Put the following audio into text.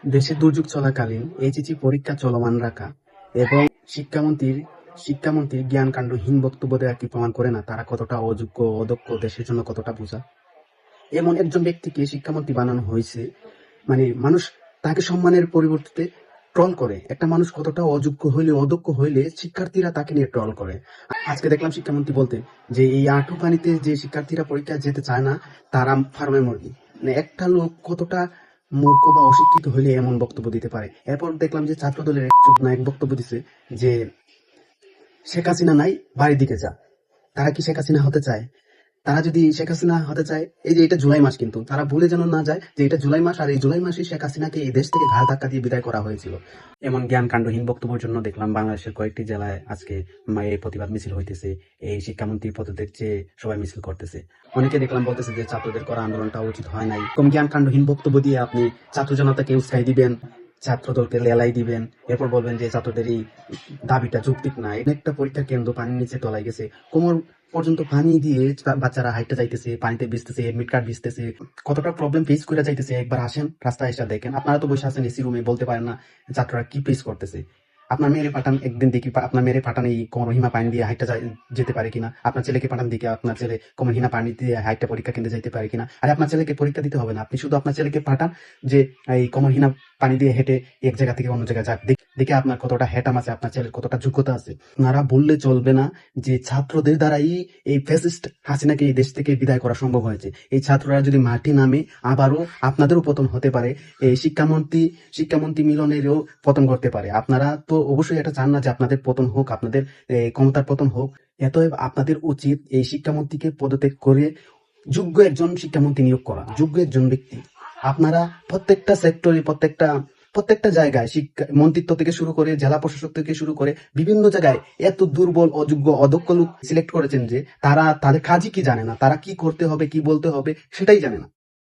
দেশে দুর্যোগ চলাকালীন এইচএসসি পরীক্ষা চলমান রাখা এবং শিক্ষামন্ত্রীর জ্ঞানকাণ্ডহীন বক্তব্য দেওয়া কি প্রমাণ করে না তারা কতটা অযোগ্য, অদক্ষ, দেশের জন্য কতটা বোঝা? এমন একজন ব্যক্তিকে শিক্ষামন্ত্রী বানানো হয়েছে, মানে মানুষ তাকে সম্মানের পরিবর্তে ট্রল করে। একটা মানুষ কতটা অযোগ্য হইলে, অদক্ষ হইলে শিক্ষার্থীরা তাকে নিয়ে ট্রল করে। আজকে দেখলাম শিক্ষামন্ত্রী বলতে যে এই আঁটু পানিতে যে শিক্ষার্থীরা পরীক্ষা যেতে চায় না তারা ফার্মে মুরগি। মানে একটা লোক কতটা মূর্খ বা অশিক্ষিত হইলে এমন বক্তব্য দিতে পারে। এরপর দেখলাম যে ছাত্র দলের এক বক্তব্য দিছে যে শেখ হাসিনা নাই, বাড়ির দিকে যা। তারা কি শেখ হাসিনা হতে চায়? তারা যদি শেখ হাসিনা হতে চায়, এই যে এটা জুলাই মাস, কিন্তু তারা ভুলে যেন না যায় যে এটা জুলাই মাস, আর এই জুলাই মাসে শেখ হাসিনাকে এই দেশ থেকে ঘাড় ধাক্কা দিয়ে বিদায় করা হয়েছিল। এমন জ্ঞান কাণ্ডহীন বক্তব্যের জন্য দেখলাম বাংলাদেশের কয়েকটি জেলায় আজকে এই প্রতিবাদ মিছিল হইতেছে। এই শিক্ষামন্ত্রী পদত্যাগ চেয়ে সবাই মিছিল করতেছে। অনেকে দেখলাম বলতেছে যে ছাত্রদের করা আন্দোলনটা উচিত হয় নাই। কম জ্ঞান কাণ্ডহীন বক্তব্য দিয়ে আপনি ছাত্র জনতাকে উৎসাহ দিবেন, ছাত্র দলকে লেলাই দিবেন, এরপর বলবেন যে ছাত্রদের এই দাবিটা যৌক্তিক না। একটা পরীক্ষা কেন্দ্র পানির নিচে তলায় গেছে, কোমর পর্যন্ত পানি দিয়ে বাচ্চারা হাইটে যাইতেছে, পানিতে ভিজতেছে, এডমিট কার্ড ভিজতেছে, কতটা প্রবলেম ফেস করে যাইতেছে। একবার আসেন, রাস্তায় এসে দেখেন। আপনারা তো বসে আছেন এসি রুমে, বলতে পারেন না ছাত্ররা কি ফেস করতেছে। আপনার মেয়েরে পাঠান, একদিন দেখি আপনার মেয়েরে পাঠান এই কোমরহিমা পানি দিয়ে হাইটটা যেতে পারে কিনা। আপনার ছেলেকে পাঠান, দিকে আপনার ছেলে কোমরহিমা পানি দিয়ে হাইটটা পরীক্ষা কেন্দ্রে যেতে পারে কিনা। আরে আপনার ছেলেকে পরীক্ষা দিতে হবে না, আপনি শুধু আপনার ছেলেকে পাঠান যে এই কোমরহিমা পানি দিয়ে হেঁটে এক জায়গা থেকে অন্য জায়গায় যাক, দেখে আপনার কতটা হ্যাটাম আছে, আপনার ছেলের কতটা যোগ্যতা আছে। আপনারা বললে চলবে না যে ছাত্রদের দ্বারাই এই ফ্যাসিস্ট হাসিনাকে এই দেশ থেকে বিদায় করা সম্ভব হয়েছে। এই ছাত্ররা যদি মাঠে নামে আবারও আপনাদেরও পতন হতে পারে, এই শিক্ষামন্ত্রী মিলনেরও পতন করতে পারে। আপনারা তো অবশ্যই এটা চান না যে আপনাদের পতন হোক, আপনাদের ক্ষমতার পতন হোক। এতএব আপনাদের উচিত এই শিক্ষামন্ত্রীকে পদত্যাগ করে যোগ্য একজন শিক্ষামন্ত্রী নিয়োগ করা, যোগ্য একজন ব্যক্তি। আপনারা প্রত্যেকটা সেক্টরে, প্রত্যেকটা জায়গায় শিক্ষা মন্ত্রিত্ব থেকে শুরু করে জেলা প্রশাসক থেকে শুরু করে বিভিন্ন জায়গায় এত দুর্বল, অযোগ্য, অদক্ষ লোক সিলেক্ট করেছেন যে তারা তাদের কাজই কি জানে না, তারা কি করতে হবে, কি বলতে হবে সেটাই জানে না।